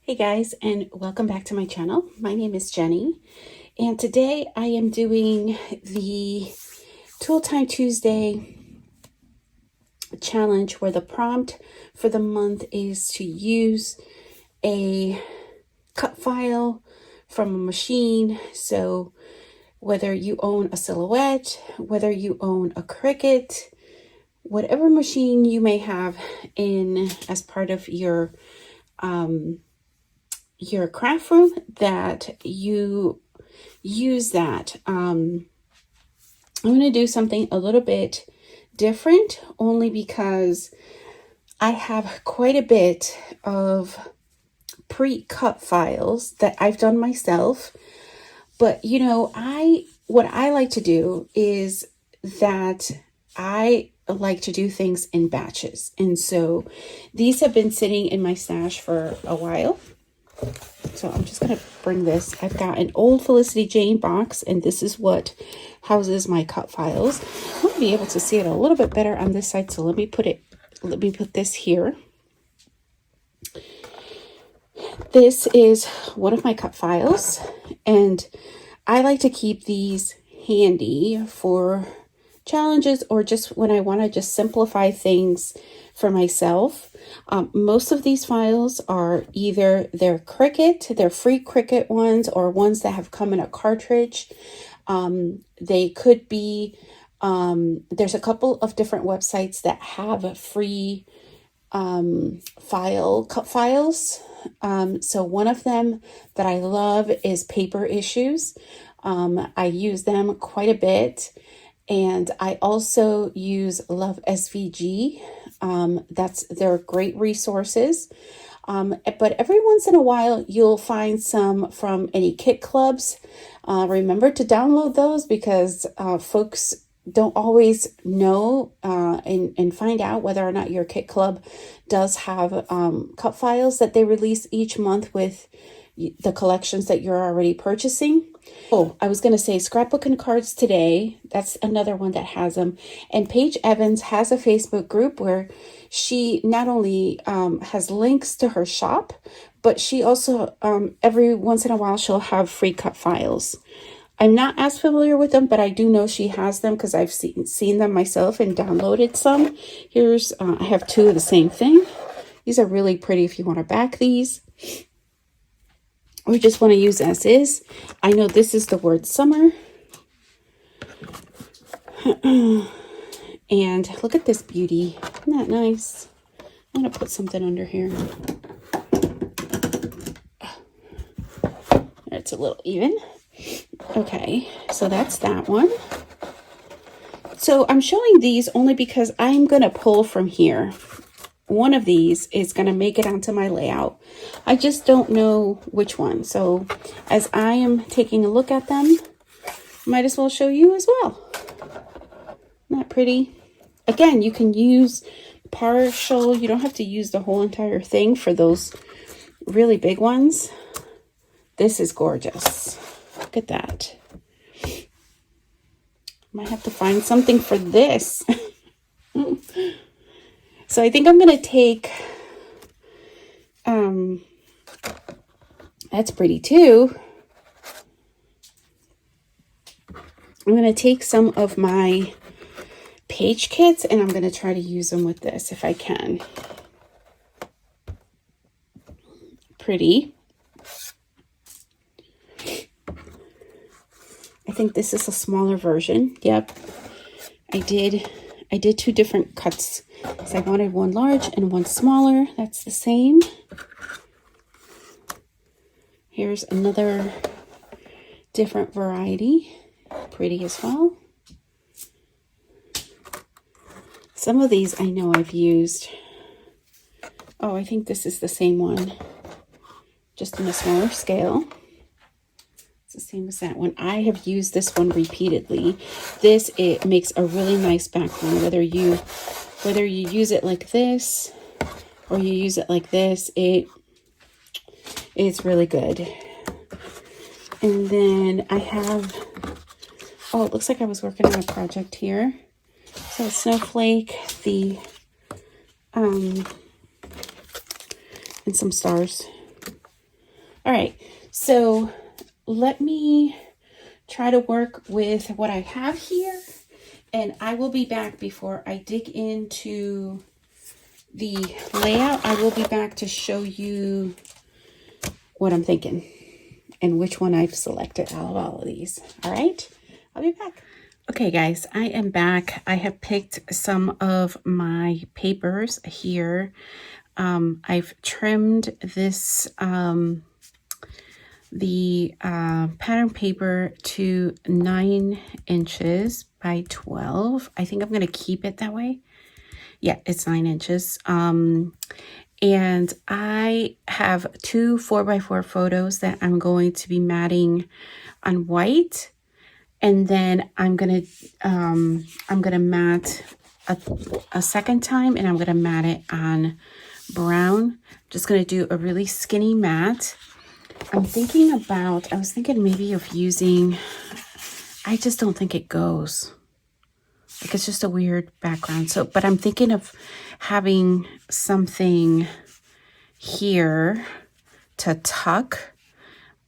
Hey guys, and welcome back to my channel. My name is Jenny, and today I am doing the Tool Time Tuesday challenge where the prompt for the month is to use a cut file from a machine. So whether you own a Silhouette, whether you own a Cricut, whatever machine you may have in as part of your craft room that you use that. I'm going to do something a little bit different only because I have quite a bit of pre-cut files that I've done myself. But you know, what I like to do is that I like to do things in batches. And so these have been sitting in my stash for a while. So I'm just going to bring this. I've got an old Felicity Jane box, and this is what houses my cut files. I'll be able to see it a little bit better on this side. So let me put this here. This is one of my cut files, and I like to keep these handy for challenges or just when I want to just simplify things for myself. Most of these files are either they're free Cricut ones, or ones that have come in a cartridge. They could be, there's a couple of different websites that have free cut files. So one of them that I love is Paper Issues. I use them quite a bit. And I also use Love SVG. They're great resources. But every once in a while, you'll find some from any kit clubs. Remember to download those because folks don't always know and find out whether or not your kit club does have cut files that they release each month with the collections that you're already purchasing. Oh, I was going to say Scrapbook and Cards Today. That's another one that has them. And Paige Evans has a Facebook group where she not only has links to her shop, but she also, every once in a while, she'll have free cut files. I'm not as familiar with them, but I do know she has them because I've seen them myself and downloaded some. Here's, I have two of the same thing. These are really pretty if you want to back these, or just want to use as is. I know this is the word summer. And look at this beauty. Isn't that nice? I'm going to put something under here. It's a little even. Okay, so that's that one. So I'm showing these only because I'm going to pull from here. One of these is going to make it onto my layout. I just don't know which one. So as I am taking a look at them, might as well show you as well. Isn't that pretty? Again, you can use partial. You don't have to use the whole entire thing for those really big ones. This is gorgeous. Look at that. Might have to find something for this. So I think I'm going to take, that's pretty too. I'm going to take some of my page kits and I'm going to try to use them with this if I can. Pretty. I think this is a smaller version. Yep. I did two different cuts. So I wanted one large and one smaller. That's the same. Here's another different variety. Pretty as well. Some of these I know I've used. Oh, I think this is the same one, just in a smaller scale. It's the same as that one. I have used this one repeatedly. It makes a really nice background, whether you use it like this or you use it like this, it's really good. And then I have, oh, it looks like I was working on a project here. So snowflake, the, and some stars. All right, so let me try to work with what I have here, and I will be back before I dig into the layout. I will be back to show you what I'm thinking and which one I've selected out of all of these. All right, I'll be back. Okay, guys, I am back. I have picked some of my papers here. I've trimmed this, pattern paper to 9 inches by 12. I think I'm going to keep it that way. Yeah, it's 9 inches. And I have 2 4x4 photos that I'm going to be matting on white. And then I'm gonna mat a second time, and I'm gonna mat it on brown. Just gonna do a really skinny mat. I was thinking maybe of using, I just don't think it goes. Like, it's just a weird background. So, but I'm thinking of having something here to tuck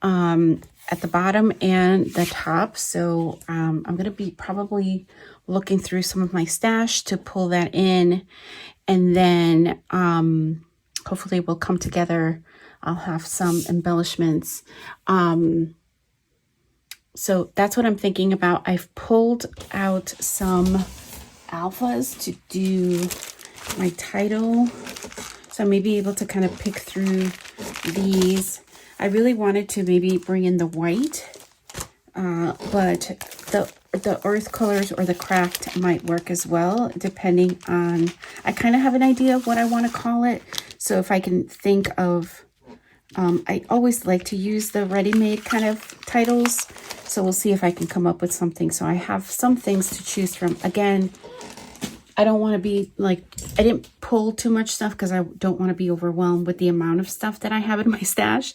at the bottom and the top. So I'm going to be probably looking through some of my stash to pull that in. And then hopefully we'll come together. I'll have some embellishments. So that's what I'm thinking about. I've pulled out some alphas to do my title. So I may be able to kind of pick through these. I really wanted to maybe bring in the white, but the earth colors or the craft might work as well, depending on, I kind of have an idea of what I want to call it. So if I can think of, I always like to use the ready-made kind of titles. So we'll see if I can come up with something. So I have some things to choose from. Again, I don't want to be like, I didn't pull too much stuff because I don't want to be overwhelmed with the amount of stuff that I have in my stash.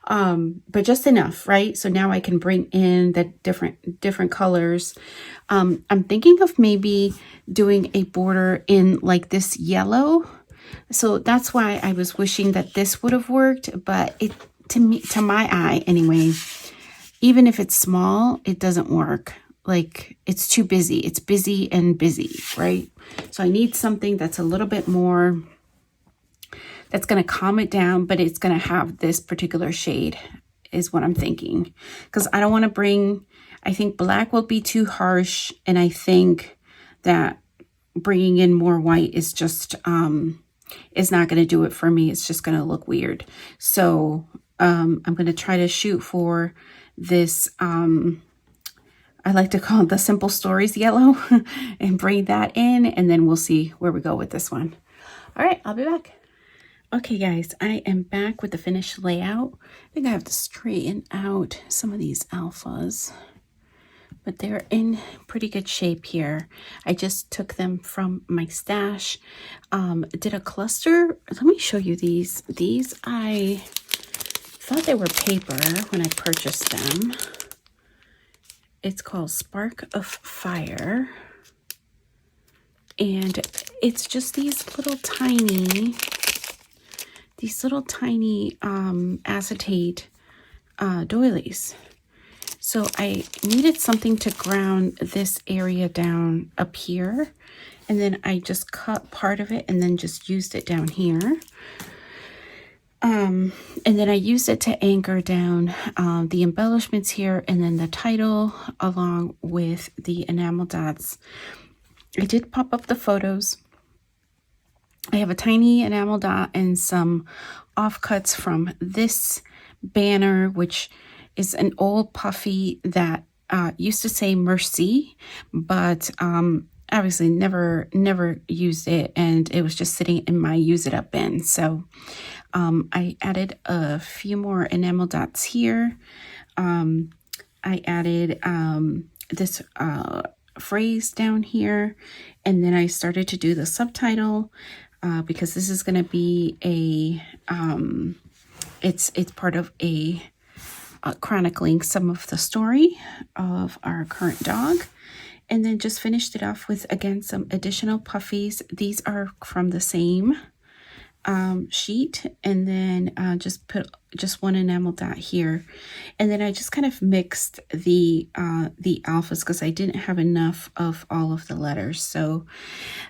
But just enough, right? So now I can bring in the different colors. I'm thinking of maybe doing a border in like this yellow. So that's why I was wishing that this would have worked, but it, to my eye anyway, even if it's small, it doesn't work. Like, it's too busy. It's busy and busy, right? So I need something that's a little bit more, that's going to calm it down, but it's going to have this particular shade is what I'm thinking. Because I don't want to bring, I think black will be too harsh. And I think that bringing in more white is just, is not going to do it for me. It's just going to look weird. So I'm going to try to shoot for this, I like to call it the Simple Stories yellow and bring that in, and then we'll see where we go with this one. All right, I'll be back. Okay, guys, I am back with the finished layout. I think I have to straighten out some of these alphas, but they're in pretty good shape here. I just took them from my stash, did a cluster. Let me show you these. These, I thought they were paper when I purchased them. It's called Spark of Fire. And it's just these little tiny acetate doilies. So I needed something to ground this area down up here. And then I just cut part of it and then just used it down here. And then I used it to anchor down the embellishments here and then the title along with the enamel dots. I did pop up the photos. I have a tiny enamel dot and some offcuts from this banner, which is an old puffy that used to say Mercy, but obviously never used it, and it was just sitting in my use it up bin. So I added a few more enamel dots here. I added this phrase down here, and then I started to do the subtitle because this is going to be a it's part of a chronicling some of the story of our current dog. And then just finished it off with, again, some additional puffies. These are from the same sheet, and then just put just one enamel dot here, and then I just kind of mixed the alphas because I didn't have enough of all of the letters. So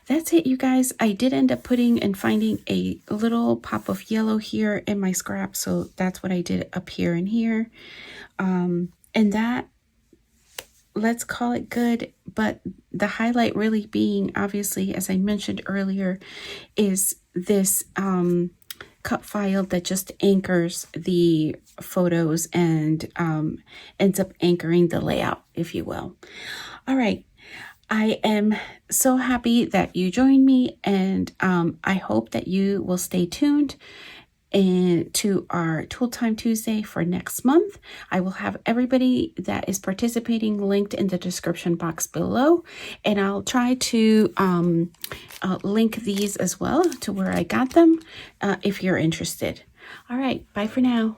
that's it, you guys. I did end up putting and finding a little pop of yellow here in my scrap, so that's what I did up here and here, and that, let's call it good. But the highlight really being, obviously, as I mentioned earlier, is this cut file that just anchors the photos and ends up anchoring the layout, if you will. All right. I am so happy that you joined me, and I hope that you will stay tuned and to our Tool Time Tuesday for next month. I will have everybody that is participating linked in the description box below, and I'll try to link these as well to where I got them if you're interested. All right, bye for now.